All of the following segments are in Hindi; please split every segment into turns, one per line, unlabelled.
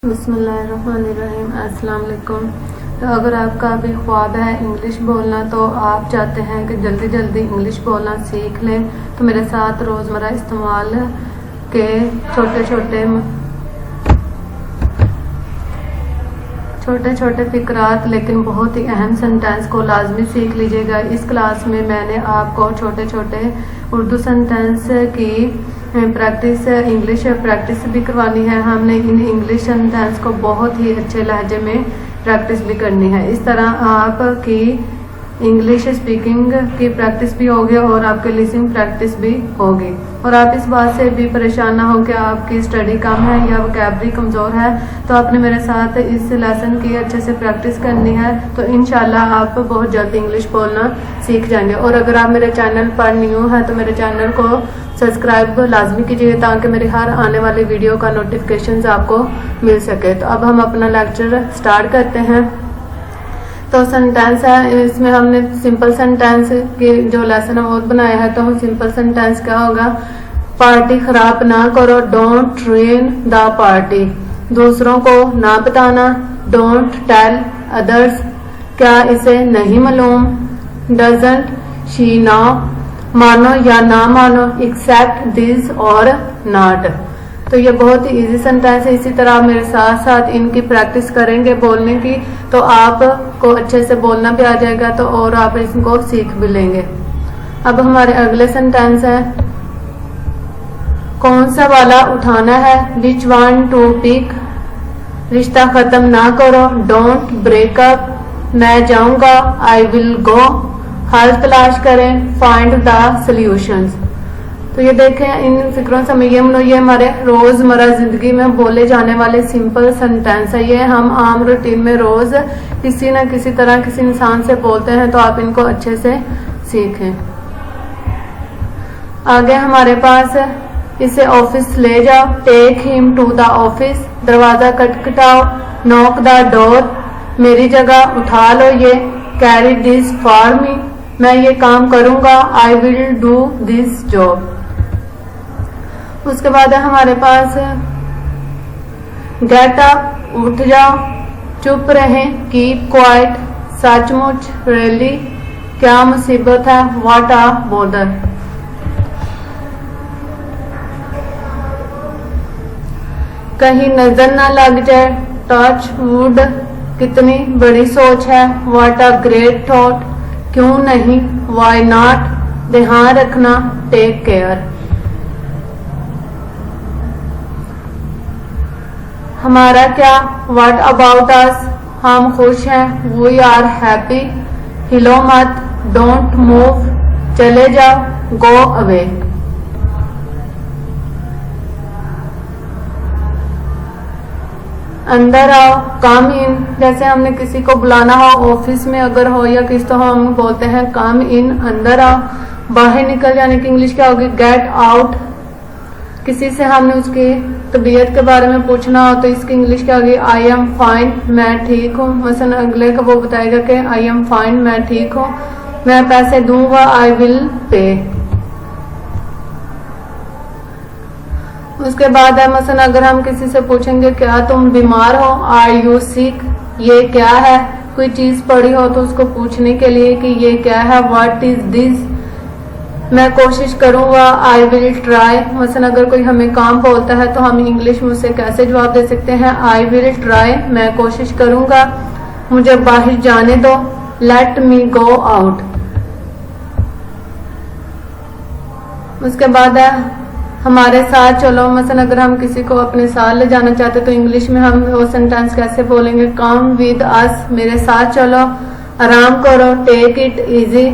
बिस्मिल्लाहिर्रहमानिर्रहीम। अस्सलाम वालेकुम। तो अगर आपका भी ख्वाब है इंग्लिश बोलना, तो आप चाहते हैं कि जल्दी जल्दी इंग्लिश बोलना सीख लें, तो मेरे साथ रोज़मर्रा इस्तेमाल के छोटे छोटे फ़िक्रात लेकिन बहुत ही अहम सेंटेंस को लाजमी सीख लीजिएगा। इस क्लास में मैंने आपको छोटे छोटे उर्दू सेंटेंस की प्रैक्टिस, इंग्लिश प्रैक्टिस भी करवानी है। हमने इन इंग्लिश सेंटेंस को बहुत ही अच्छे लहजे में प्रैक्टिस भी करनी है। इस तरह आपकी इंग्लिश स्पीकिंग की प्रैक्टिस भी होगी और आपके लिसनिंग प्रैक्टिस भी होगी। और आप इस बात से भी परेशान ना हो कि आपकी स्टडी कम है या वोकैबुलरी कमज़ोर है, तो आपने मेरे साथ इस लेसन की अच्छे से प्रैक्टिस करनी है, तो इंशाल्लाह आप बहुत जल्द इंग्लिश बोलना सीख जाएंगे। और अगर आप मेरे चैनल पर न्यू हैं तो मेरे चैनल को सब्सक्राइब लाजमी कीजिए ताकि मेरी हर आने वाली वीडियो का नोटिफिकेशन आपको मिल सके। तो अब हम अपना लेक्चर स्टार्ट करते हैं। तो सेंटेंस है, इसमें हमने सिंपल सेंटेंस के जो लेसन है वो बनाया है। तो हम सिंपल सेंटेंस क्या होगा, पार्टी खराब ना करो, डोंट रुइन द पार्टी। दूसरों को ना बताना, डोंट टेल अदर्स। क्या इसे नहीं मालूम, डजंट शी नो। मानो या ना मानो, एक्सेप्ट दिस और नॉट। तो ये बहुत ही इजी सेंटेंस है। इसी तरह आप मेरे साथ साथ इनकी प्रैक्टिस करेंगे बोलने की, तो आपको अच्छे से बोलना भी आ जाएगा, तो और आप इनको सीख भी लेंगे। अब हमारे अगले सेंटेंस है, कौन सा वाला उठाना है, विच वन टू पिक। रिश्ता खत्म ना करो, डोंट ब्रेक अप। मैं जाऊंगा, आई विल गो। हल तलाश करें, फाइंड द सॉल्यूशंस। तो ये देखें, इन फिक्रों से ये हमारे रोजमर्रा जिंदगी में बोले जाने वाले सिंपल सेंटेंस है। ये हम आम रूटीन में रोज किसी न किसी तरह किसी इंसान से बोलते हैं, तो आप इनको अच्छे से सीखें। आगे हमारे पास, इसे ऑफिस ले जाओ, take him to the office. दरवाजा खटखटाओ, नॉक द डोर। मेरी जगह उठा लो ये, कैरी दिस फॉर मी। मैं ये काम करूंगा, I will do this job. उसके बाद है हमारे पास, गेट अप, उठ जाओ, चुप रहें, कीप क्वाइट। सचमुच, रियली, क्या मुसीबत है, व्हाट अ बॉदर। कहीं नजर ना लग जाए, टच वुड, कितनी बड़ी सोच है, व्हाट अ ग्रेट थॉट, क्यों नहीं, व्हाई नॉट, ध्यान रखना, टेक केयर। हमारा क्या, व्हाट अबाउट अस, हम खुश हैं, वी आर हैप्पी। हिलो मत, डोंट मूव, चले जाओ, गो अवे। अंदर आओ, कम इन। जैसे हमने किसी को बुलाना हो, ऑफिस में अगर हो या किसी, तो हम बोलते हैं कम इन, अंदर आओ। बाहर निकल जाने की इंग्लिश क्या होगी, गेट आउट। किसी से हमने उसकी तबीयत के बारे में पूछना हो, तो इसकी इंग्लिश क्या होगी, आई एम फाइन, मैं ठीक हूँ। मसलन अगले को वो बताएगा कि आई एम फाइन, मैं ठीक हूँ। मैं पैसे दूंगा, आई विल पे। उसके बाद है, मसलन अगर हम किसी से पूछेंगे क्या तुम बीमार हो, आर यू सिक। ये क्या है, कोई चीज पड़ी हो तो उसको पूछने के लिए कि ये क्या है, व्हाट इज दिस। मैं कोशिश करूंगा, आई विल ट्राई। मसलन अगर कोई हमें काम बोलता है तो हम इंग्लिश में उसे कैसे जवाब दे सकते हैं, आई विल ट्राई, मैं कोशिश करूंगा। मुझे बाहर जाने दो, लेट मी गो आउट। उसके बाद है, हमारे साथ चलो। मसलन अगर हम किसी को अपने साथ ले जाना चाहते तो इंग्लिश में हम वो सेंटेंस कैसे बोलेंगे, कम विद अस, मेरे साथ चलो। आराम करो, टेक इट इजी।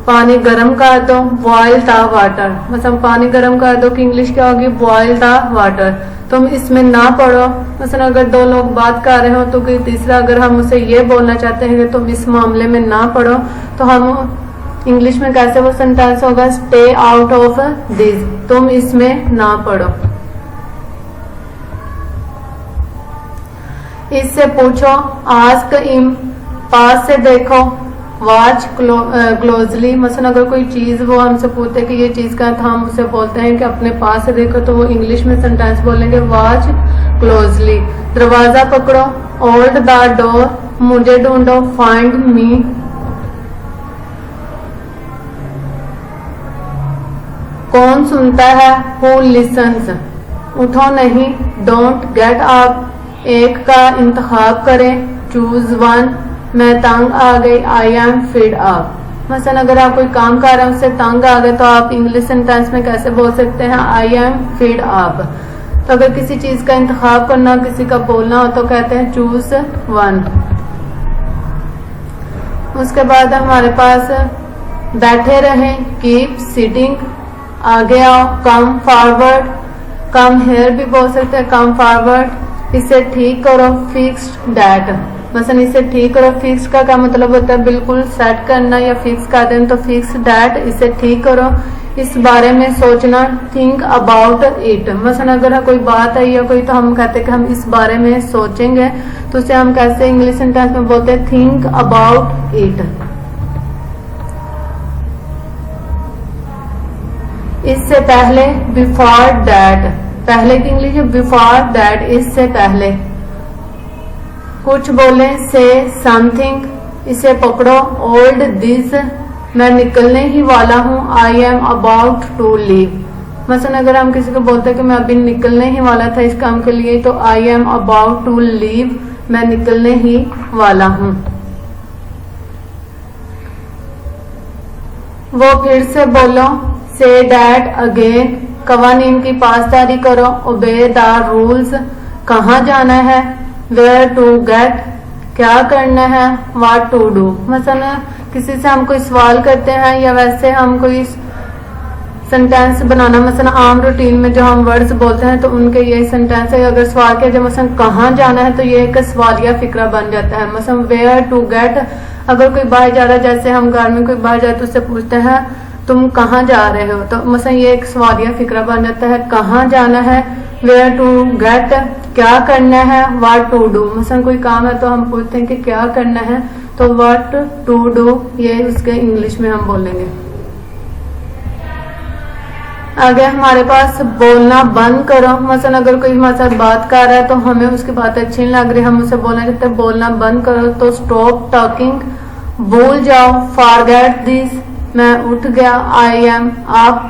पानी गर्म कर दो, बॉयल द वाटर। मतलब पानी गर्म कर दो की इंग्लिश क्या होगी, बॉयल द वाटर। तुम इसमें ना पढ़ो। मसलन अगर दो लोग बात कर रहे हो तो कोई तीसरा अगर हम उसे ये बोलना चाहते हैं कि तुम इस मामले में ना पढ़ो, तो हम इंग्लिश में कैसे वो सेंटेंस होगा, स्टे आउट ऑफ दिस, तुम इसमें ना पढ़ो। इससे पूछो, आस्क हिम, पास से देखो, वॉच क्लोजली, मसलन अगर कोई चीज वो हमसे पूछते हैं कि ये चीज का, तो हम उसे बोलते हैं कि अपने पास से देखो, तो वो इंग्लिश में सेंटेंस बोलेंगे वॉच क्लोजली। दरवाजा पकड़ो, होल्ड द डोर, मुझे ढूंढो, फाइंड मी। कौन सुनता है, हु लिसन्स। उठो नहीं, डोंट गेट अप, एक का इंतखाब करें, चूज वन। मैं तंग आ गई, आई एम फीड अप। मसलन अगर आप कोई काम कर रहे हैं उससे तंग आ गए, तो आप इंग्लिश सेंटेंस में कैसे बोल सकते हैं, आई एम फीड अप। तो अगर किसी चीज का इंतखाब करना, किसी का बोलना हो, तो कहते हैं चूज वन। उसके बाद हमारे पास बैठे रहें, कीप सिटिंग, आगे आओ, कम फॉरवर्ड, कम हेयर भी बोल सकते हैं, कम फॉरवर्ड। इसे ठीक करो, फिक्स्ड दैट, मसलन इसे ठीक करो, फिक्स का क्या मतलब होता है, बिल्कुल सेट करना या फिक्स कर देना, तो फिक्स दैट, इसे ठीक करो, इस बारे में सोचना, थिंक अबाउट इट। मसलन अगर कोई बात है या कोई, तो हम कहते हैं कि हम इस बारे में सोचेंगे, तो उसे हम कैसे इंग्लिश सेंटेंस में बोलते हैं, थिंक अबाउट इट। इससे पहले, बिफोर दैट, पहले की इंग्लिश है बिफोर दैट, इससे पहले। कुछ बोले, से समथिंग, इसे पकड़ो, ओल्ड दिस, मैं निकलने ही वाला हूँ, I am about to leave. मसलन अगर हम किसी को बोलते हैं कि मैं अभी निकलने ही वाला था इस काम के लिए, तो I am about to leave, मैं निकलने ही वाला हूँ। वो फिर से बोलो, से डैट अगेन, कवानीन की पासदारी करो, ओबे द रूल्स, कहाँ जाना है, वेयर टू गेट, क्या करना है, व्हाट टू डू। मसलन किसी से हम कोई सवाल करते हैं या वैसे हम कोई सेंटेंस बनाना, मसलन आम रूटीन में जो हम वर्ड्स बोलते हैं, तो उनके ये सेंटेंस है। अगर सवाल किया जाए मसलन कहाँ जाना है, तो ये एक सवालिया फिक्रा बन जाता है। मसलन वेयर टू गेट, अगर कोई बाहर जा रहा है, जैसे हम घर में कोई बाहर जाए तो उससे पूछते हैं तुम कहाँ जा रहे हो, तो मसलन ये एक सवालिया फिक्रा बन जाता है, कहाँ जाना है। वेयर टू गेट, क्या करना है, व्हाट टू डू, मसलन कोई काम है तो हम पूछते हैं कि क्या करना है, तो व्हाट टू डू, ये उसके इंग्लिश में हम बोलेंगे। आगे हमारे पास बोलना बंद करो, मसलन अगर कोई हमारे साथ बात कर रहा है तो हमें उसकी बात अच्छी नहीं लग रही, हम उसे बोलना चाहते हैं बोलना बंद करो, तो स्टॉप टॉकिंग, भूल जाओ, फॉरगेट दिस, मैं उठ गया, आई एम अप,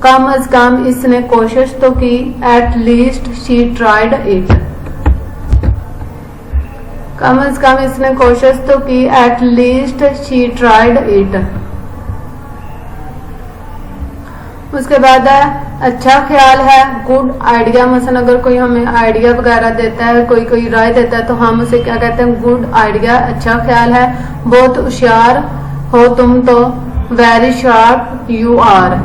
कम अज कम इसने कोशिश तो की, at least she tried it, कम अज कम इसने कोशिश तो की, at least she tried it. उसके बाद है अच्छा ख्याल है, गुड आइडिया, मसलन अगर कोई हमें आइडिया वगैरह देता है, कोई राय देता है, तो हम उसे क्या कहते हैं, गुड आइडिया, अच्छा ख्याल है। बहुत होशियार हो तुम तो, वेरी शार्प यू आर।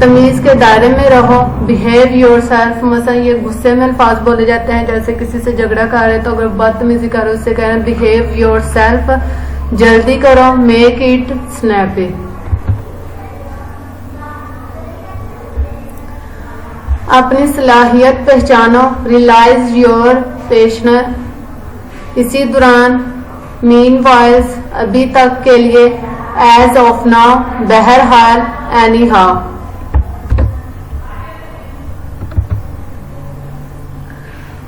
तमीज के दायरे में रहो, बिहेव योर सेल्फ, मसलन ये गुस्से में अल्फाज बोले जाते हैं, जैसे किसी से झगड़ा कर रहे तो अगर बदतमीजी करो उससे कहना बिहेव योर सेल्फ। जल्दी करो, मेक इट स्नैपी। अपनी सलाहियत पहचानो, रियलाइज योर पेशनर। इसी दौरान, मीन वाइज, अभी तक के लिए, एज ऑफ नाउ, बहरहाल, एनी हाउ।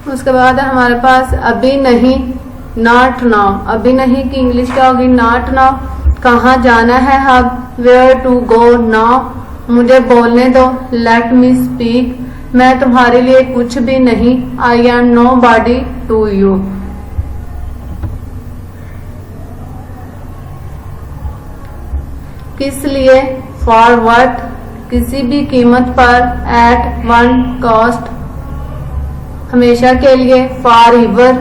उसके बाद है हमारे पास अभी नहीं, नॉट नाउ, अभी नहीं की इंग्लिश क्या होगी, नॉट नाउ। कहाँ जाना है अब, वेयर टू गो नाउ, मुझे बोलने दो, लेट मी स्पीक, मैं तुम्हारे लिए कुछ भी नहीं, I am nobody to you. किस लिए, फॉर व्हाट, किसी भी कीमत पर, एट वन कॉस्ट, हमेशा के लिए, फॉर एवर,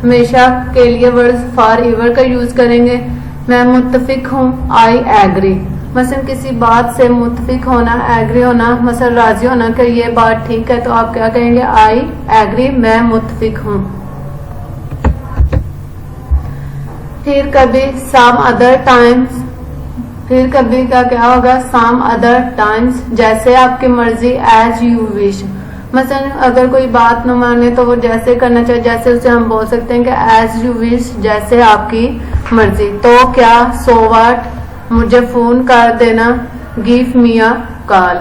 हमेशा के लिए वर्ड फॉर एवर का यूज करेंगे। मैं मुत्तफिक हूँ, आई एग्री, मसलन किसी बात से मुत्तफिक होना, एग्री होना, मसलन राजी होना कि ये बात ठीक है, तो आप क्या कहेंगे, आई एग्री, मैं मुत्तफिक हूँ। फिर कभी सम अदर टाइम्स, फिर कभी का क्या होगा, सम अदर टाइम्स, जैसे आपकी मर्जी, एज यू विश, मसलन अगर कोई बात न माने तो वो जैसे करना चाहिए, जैसे उसे हम बोल सकते हैं कि एज यू विश, जैसे आपकी मर्जी। तो क्या, सो व्हाट, मुझे फोन कर देना, गिव मी अ कॉल।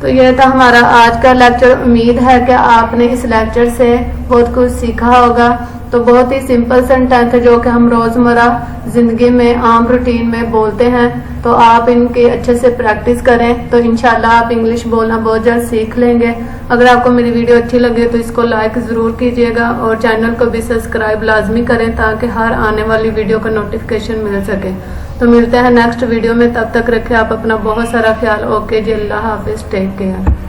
तो यह था हमारा आज का लेक्चर। उम्मीद है कि आपने इस लेक्चर से बहुत कुछ सीखा होगा। तो बहुत ही सिंपल सेंटेंस है जो कि हम रोजमर्रा जिंदगी में आम रूटीन में बोलते हैं। तो आप इनकी अच्छे से प्रैक्टिस करें तो इंशाल्लाह आप इंग्लिश बोलना बहुत जल्द सीख लेंगे। अगर आपको मेरी वीडियो अच्छी लगे तो इसको लाइक ज़रूर कीजिएगा और चैनल को भी सब्सक्राइब लाजमी करें ताकि हर आने वाली वीडियो का नोटिफिकेशन मिल सके। तो मिलते हैं नेक्स्ट वीडियो में, तब तक रखें आप अपना बहुत सारा ख्याल। ओके जी, अल्लाह हाफिज, टेक केयर।